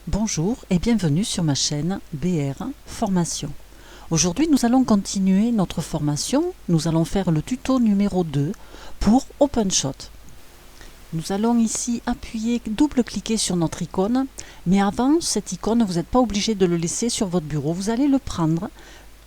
Bonjour et bienvenue sur ma chaîne BR Formation. Aujourd'hui nous allons continuer notre formation, nous allons faire le tuto numéro 2 pour OpenShot. Nous allons ici appuyer, double-cliquer sur notre icône, mais avant cette icône vous n'êtes pas obligé de le laisser sur votre bureau, vous allez le prendre,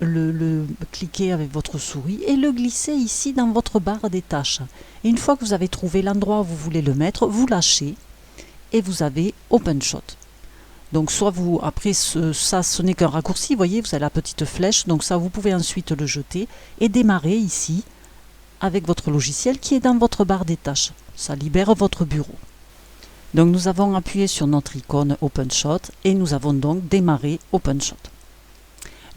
le cliquer avec votre souris et le glisser ici dans votre barre des tâches. Et une fois que vous avez trouvé l'endroit où vous voulez le mettre, vous lâchez et vous avez OpenShot. Donc soit vous, après ça ce n'est qu'un raccourci, vous voyez, vous avez la petite flèche, donc ça vous pouvez ensuite le jeter et démarrer ici avec votre logiciel qui est dans votre barre des tâches. Ça libère votre bureau. Donc nous avons appuyé sur notre icône OpenShot et nous avons donc démarré OpenShot.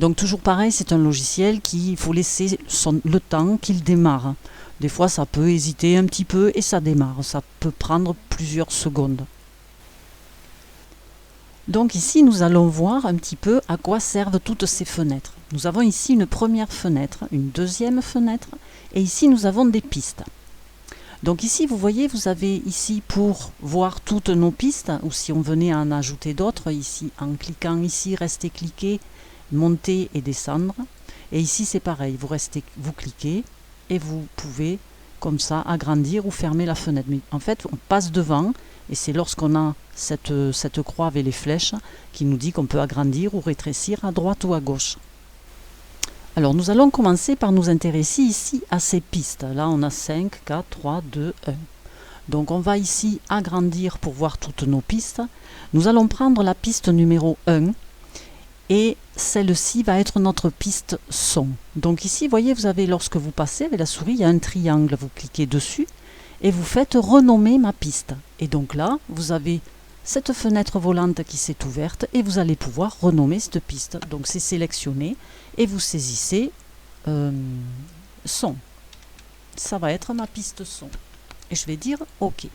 Donc toujours pareil, c'est un logiciel qu'il faut laisser le temps qu'il démarre. Des fois ça peut hésiter un petit peu et ça démarre, ça peut prendre plusieurs secondes. Donc ici, nous allons voir un petit peu à quoi servent toutes ces fenêtres. Nous avons ici une première fenêtre, une deuxième fenêtre, et ici nous avons des pistes. Donc ici, vous voyez, vous avez ici pour voir toutes nos pistes, ou si on venait à en ajouter d'autres, ici en cliquant ici, rester cliqué, monter et descendre. Et ici c'est pareil, vous cliquez et vous pouvez comme ça agrandir ou fermer la fenêtre. Mais en fait, on passe devant. Et c'est lorsqu'on a cette croix avec les flèches qui nous dit qu'on peut agrandir ou rétrécir à droite ou à gauche. Alors nous allons commencer par nous intéresser ici à ces pistes. Là on a 5, 4, 3, 2, 1. Donc on va ici agrandir pour voir toutes nos pistes. Nous allons prendre la piste numéro 1 et celle-ci va être notre piste son. Donc ici vous voyez, vous avez, lorsque vous passez avec la souris, il y a un triangle, vous cliquez dessus et vous faites renommer ma piste. Et donc là, vous avez cette fenêtre volante qui s'est ouverte et vous allez pouvoir renommer cette piste. Donc c'est sélectionné et vous saisissez son. Ça va être ma piste son. Et je vais dire OK.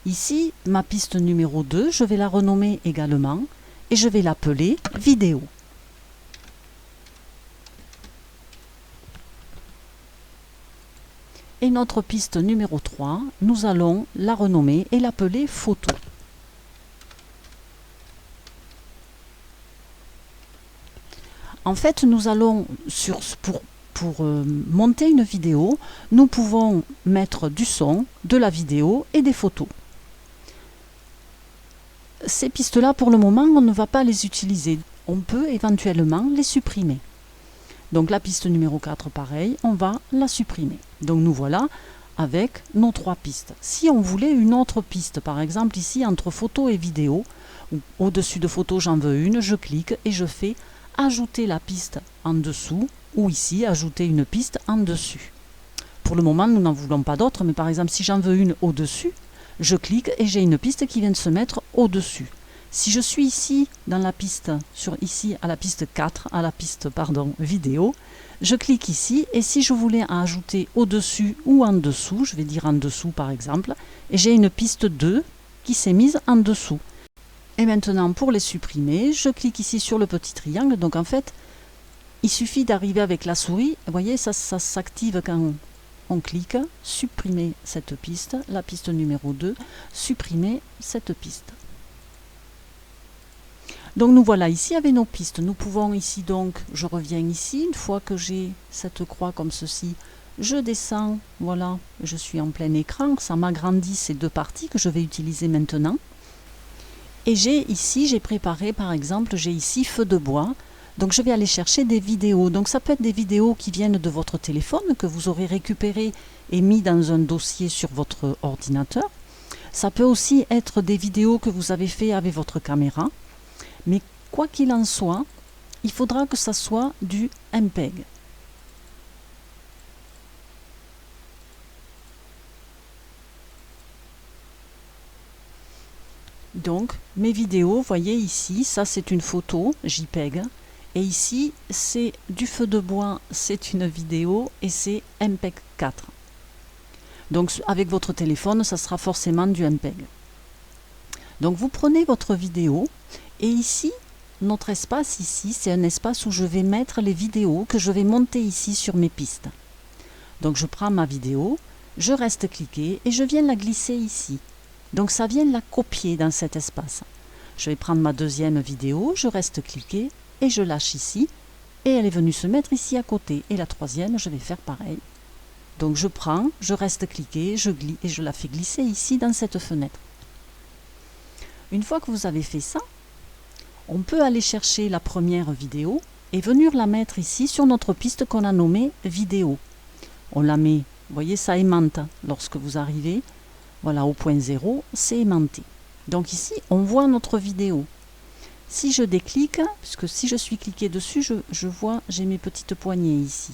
Ici, ma piste numéro 2, je vais la renommer également et je vais l'appeler vidéo. Et notre piste numéro 3, nous allons la renommer et l'appeler photo. En fait, nous allons, pour monter une vidéo, nous pouvons mettre du son, de la vidéo et des photos. Ces pistes-là, pour le moment, on ne va pas les utiliser. On peut éventuellement les supprimer. Donc la piste numéro 4, pareil, on va la supprimer. Donc nous voilà avec nos 3 pistes. Si on voulait une autre piste, par exemple ici entre photo et vidéo, au-dessus de photo j'en veux une, je clique et je fais ajouter la piste en dessous, ou ici ajouter une piste en dessus. Pour le moment nous n'en voulons pas d'autres, mais par exemple si j'en veux une au-dessus, je clique et j'ai une piste qui vient de se mettre au-dessus. Si je suis ici dans la piste, ici à la piste 4, vidéo, je clique ici et si je voulais ajouter au-dessus ou en dessous, je vais dire en dessous par exemple, et j'ai une piste 2 qui s'est mise en dessous. Et maintenant pour les supprimer, je clique ici sur le petit triangle, donc en fait, il suffit d'arriver avec la souris, vous voyez, ça s'active quand on clique, supprimer cette piste, la piste numéro 2, supprimer cette piste. Donc nous voilà ici avec nos pistes. Nous pouvons ici donc, je reviens ici, une fois que j'ai cette croix comme ceci, je descends, voilà, je suis en plein écran, ça m'agrandit ces 2 parties que je vais utiliser maintenant. Et j'ai préparé par exemple, j'ai ici feu de bois, donc je vais aller chercher des vidéos. Donc ça peut être des vidéos qui viennent de votre téléphone, que vous aurez récupéré et mis dans un dossier sur votre ordinateur. Ça peut aussi être des vidéos que vous avez fait avec votre caméra. Mais quoi qu'il en soit, il faudra que ça soit du MPEG. Donc, mes vidéos, vous voyez ici, ça c'est une photo JPEG. Et ici, c'est du feu de bois, c'est une vidéo et c'est MPEG 4. Donc, avec votre téléphone, ça sera forcément du MPEG. Donc, vous prenez votre vidéo. Et ici, notre espace ici, c'est un espace où je vais mettre les vidéos que je vais monter ici sur mes pistes. Donc je prends ma vidéo, je reste cliqué et je viens la glisser ici. Donc ça vient la copier dans cet espace. Je vais prendre ma deuxième vidéo, je reste cliqué et je lâche ici. Et elle est venue se mettre ici à côté. Et la troisième, je vais faire pareil. Donc je prends, je reste cliqué, je glisse et je la fais glisser ici dans cette fenêtre. Une fois que vous avez fait ça, on peut aller chercher la première vidéo et venir la mettre ici sur notre piste qu'on a nommée vidéo. On la met, vous voyez, ça aimante lorsque vous arrivez, voilà, au point 0, c'est aimanté. Donc ici, on voit notre vidéo. Si je déclique, puisque si je suis cliqué dessus, je vois, j'ai mes petites poignées ici.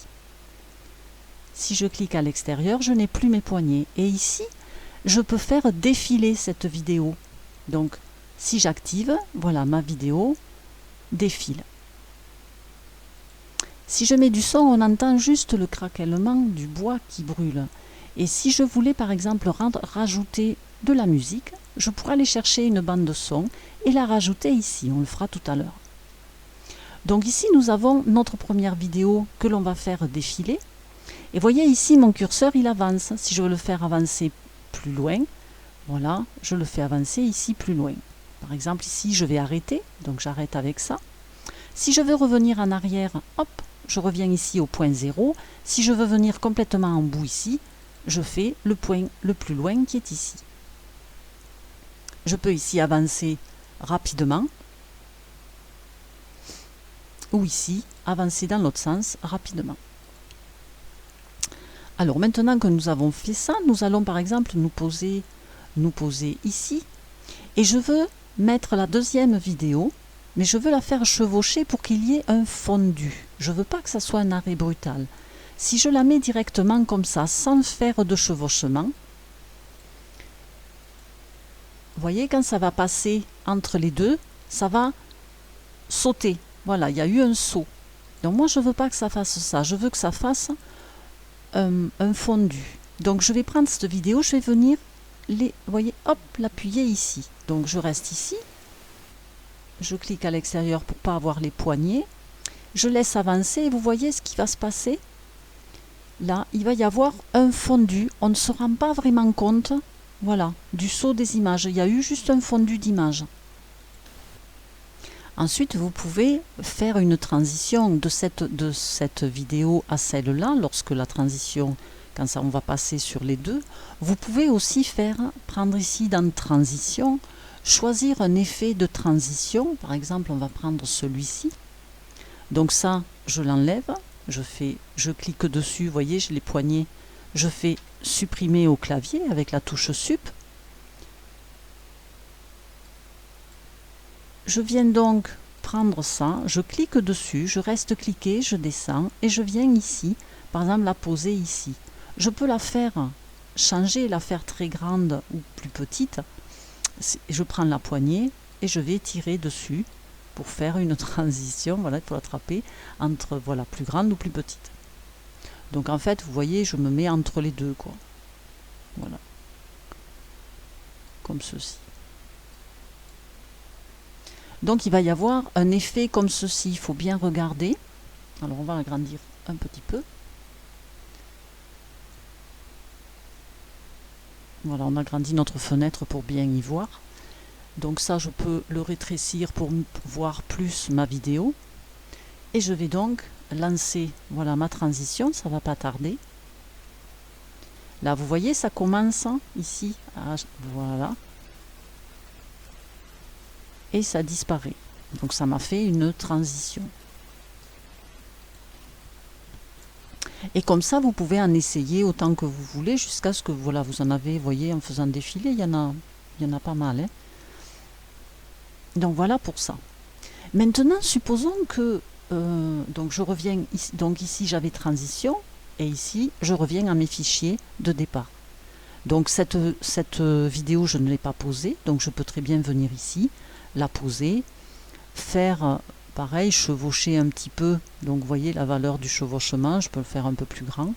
Si je clique à l'extérieur, je n'ai plus mes poignées. Et ici, je peux faire défiler cette vidéo. Donc, si j'active, voilà, ma vidéo défile. Si je mets du son, on entend juste le craquellement du bois qui brûle. Et si je voulais, par exemple, rajouter de la musique, je pourrais aller chercher une bande de son et la rajouter ici. On le fera tout à l'heure. Donc ici, nous avons notre première vidéo que l'on va faire défiler. Et voyez ici, mon curseur, il avance. Si je veux le faire avancer plus loin, voilà, je le fais avancer ici plus loin. Par exemple, ici, je vais arrêter. Donc j'arrête avec ça. Si je veux revenir en arrière, hop, je reviens ici au point 0. Si je veux venir complètement en bout ici, je fais le point le plus loin qui est ici. Je peux ici avancer rapidement ou ici avancer dans l'autre sens rapidement. Alors maintenant que nous avons fait ça, nous allons par exemple nous poser ici et je veux mettre la deuxième vidéo, mais je veux la faire chevaucher pour qu'il y ait un fondu. Je ne veux pas que ça soit un arrêt brutal. Si je la mets directement comme ça, sans faire de chevauchement, vous voyez, quand ça va passer entre les deux, ça va sauter. Voilà, il y a eu un saut. Donc moi, je ne veux pas que ça fasse ça. Je veux que ça fasse un fondu. Donc je vais prendre cette vidéo, je vais venir, vous voyez, hop, l'appuyer ici. Donc je reste ici. Je clique à l'extérieur pour ne pas avoir les poignets. Je laisse avancer et vous voyez ce qui va se passer. Là, il va y avoir un fondu. On ne se rend pas vraiment compte, voilà, du saut des images. Il y a eu juste un fondu d'image. Ensuite, vous pouvez faire une transition de cette vidéo à celle-là, lorsque la transition, quand ça, on va passer sur les deux. Vous pouvez aussi prendre ici dans transition, choisir un effet de transition. Par exemple, on va prendre celui-ci. Donc ça, je l'enlève, je clique dessus, vous voyez, j'ai les poignets, je fais supprimer au clavier avec la touche sup. Je viens donc prendre ça, je clique dessus, je reste cliqué, je descends et je viens ici, par exemple la poser ici. Je peux la faire changer, la faire très grande ou plus petite. Je prends la poignée et je vais tirer dessus pour faire une transition, voilà, pour l'attraper entre, voilà, plus grande ou plus petite. Donc en fait, vous voyez, je me mets entre les deux, quoi. Voilà. Comme ceci. Donc il va y avoir un effet comme ceci, il faut bien regarder. Alors on va agrandir un petit peu. Voilà, on agrandit notre fenêtre pour bien y voir. Donc ça, je peux le rétrécir pour voir plus ma vidéo. Et je vais donc lancer, voilà, ma transition, ça va pas tarder. Là, vous voyez, ça commence ici, voilà. Et ça disparaît. Donc ça m'a fait une transition. Et comme ça, vous pouvez en essayer autant que vous voulez, jusqu'à ce que, voilà, vous en avez, vous voyez, en faisant défiler, il y en a pas mal, hein. Donc voilà pour ça. Maintenant, supposons que donc je reviens ici, donc ici j'avais transition et ici je reviens à mes fichiers de départ. Donc cette vidéo je ne l'ai pas posée, donc je peux très bien venir ici, la poser, faire pareil, chevaucher un petit peu. Donc vous voyez la valeur du chevauchement, je peux le faire un peu plus grand.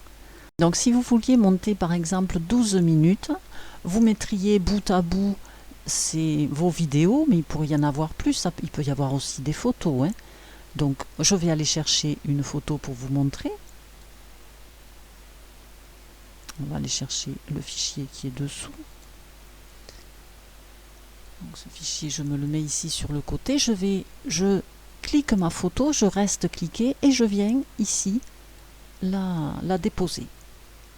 Donc si vous vouliez monter par exemple 12 minutes, vous mettriez bout à bout vos vidéos, mais il pourrait y en avoir plus, il peut y avoir aussi des photos, hein. Donc je vais aller chercher une photo pour vous montrer. On va aller chercher le fichier qui est dessous. Donc ce fichier, je me le mets ici sur le côté. Je clique ma photo, je reste cliqué et je viens ici la déposer.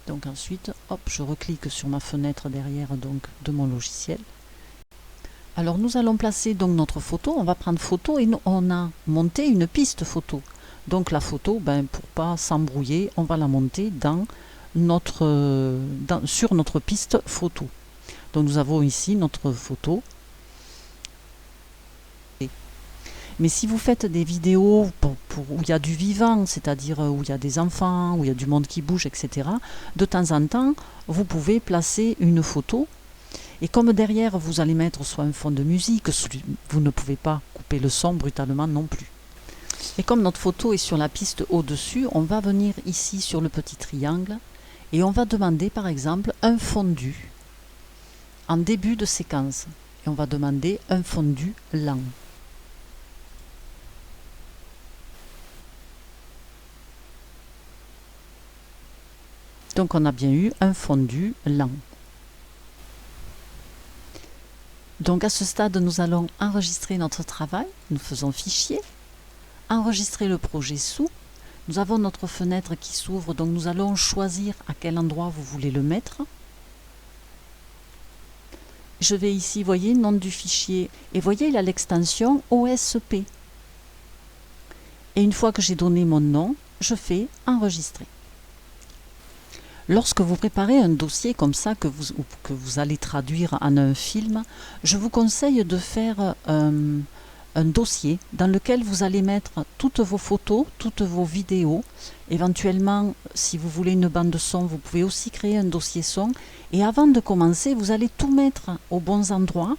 Donc ensuite, hop, je reclique sur ma fenêtre derrière donc de mon logiciel. Alors nous allons placer donc notre photo, on va prendre photo et nous, on a monté une piste photo. Donc la photo, pour pas s'embrouiller, on va la monter sur notre piste photo. Donc nous avons ici notre photo. Mais si vous faites des vidéos où il y a du vivant, c'est-à-dire où il y a des enfants, où il y a du monde qui bouge, etc., de temps en temps, vous pouvez placer une photo. Et comme derrière, vous allez mettre soit un fond de musique, vous ne pouvez pas couper le son brutalement non plus. Et comme notre photo est sur la piste au-dessus, on va venir ici sur le petit triangle et on va demander par exemple un fondu en début de séquence. Et on va demander un fondu lent. Donc on a bien eu un fondu lent. Donc à ce stade, nous allons enregistrer notre travail. Nous faisons fichier, enregistrer le projet sous. Nous avons notre fenêtre qui s'ouvre, donc nous allons choisir à quel endroit vous voulez le mettre. Je vais ici, voyez, nom du fichier, et voyez, il a l'extension OSP. Et une fois que j'ai donné mon nom, je fais enregistrer. Lorsque vous préparez un dossier comme ça que vous allez traduire en un film, je vous conseille de faire un dossier dans lequel vous allez mettre toutes vos photos, toutes vos vidéos. Éventuellement, si vous voulez une bande son, vous pouvez aussi créer un dossier son. Et avant de commencer, vous allez tout mettre aux bons endroits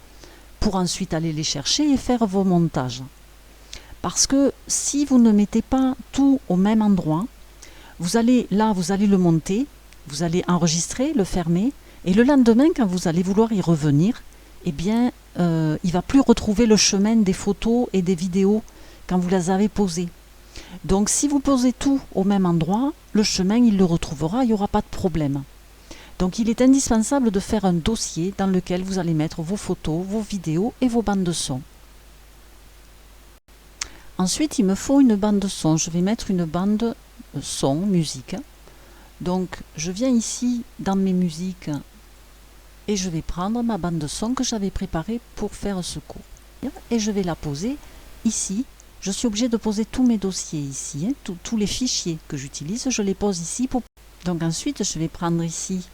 pour ensuite aller les chercher et faire vos montages. Parce que si vous ne mettez pas tout au même endroit, vous allez le monter, vous allez enregistrer, le fermer, et le lendemain, quand vous allez vouloir y revenir, eh bien, il ne va plus retrouver le chemin des photos et des vidéos quand vous les avez posées. Donc, si vous posez tout au même endroit, le chemin, il le retrouvera, il n'y aura pas de problème. Donc, il est indispensable de faire un dossier dans lequel vous allez mettre vos photos, vos vidéos et vos bandes de son. Ensuite, il me faut une bande de son. Je vais mettre une bande son, musique. Donc, je viens ici dans mes musiques et je vais prendre ma bande de son que j'avais préparée pour faire ce cours. Et je vais la poser ici. Je suis obligée de poser tous mes dossiers ici. Tous les fichiers que j'utilise, je les pose ici. Donc ensuite, je vais prendre ici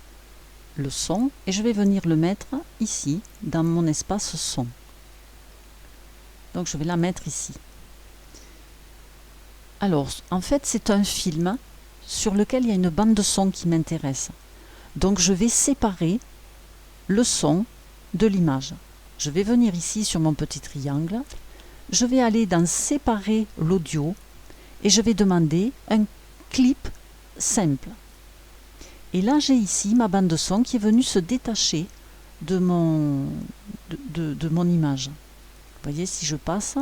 le son et je vais venir le mettre ici, dans mon espace son. Donc, je vais la mettre ici. Alors, en fait, c'est un film sur lequel il y a une bande de son qui m'intéresse. Donc je vais séparer le son de l'image. Je vais venir ici sur mon petit triangle, je vais aller dans séparer l'audio et je vais demander un clip simple. Et là j'ai ici ma bande de son qui est venue se détacher de mon image. Vous voyez, si je passe,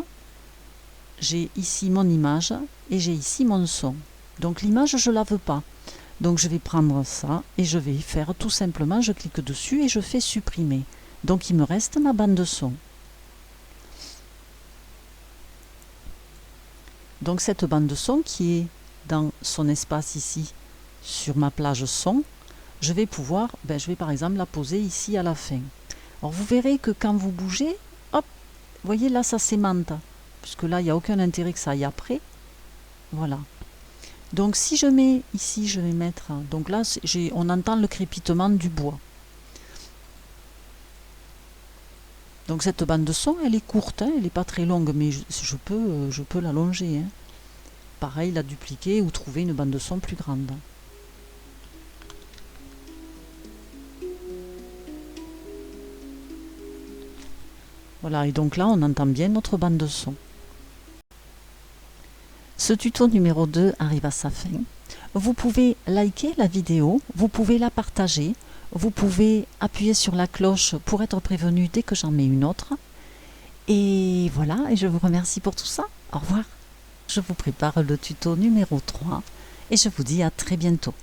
j'ai ici mon image et j'ai ici mon son. Donc l'image, je ne la veux pas. Donc je vais prendre ça et je vais faire tout simplement, je clique dessus et je fais supprimer. Donc il me reste ma bande de son. Donc cette bande de son qui est dans son espace ici sur ma plage son, je vais pouvoir, je vais par exemple la poser ici à la fin. Alors vous verrez que quand vous bougez, hop, vous voyez là ça s'aimante, puisque là il n'y a aucun intérêt que ça aille après. Voilà. Donc si je mets ici, je vais mettre, donc là on entend le crépitement du bois. Donc cette bande de son, elle est courte, elle n'est pas très longue, mais je peux l'allonger. Hein. Pareil, la dupliquer ou trouver une bande de son plus grande. Voilà, et donc là on entend bien notre bande de son. Ce tuto numéro 2 arrive à sa fin. Vous pouvez liker la vidéo, vous pouvez la partager, vous pouvez appuyer sur la cloche pour être prévenu dès que j'en mets une autre. Et voilà, et je vous remercie pour tout ça. Au revoir. Je vous prépare le tuto numéro 3 et je vous dis à très bientôt.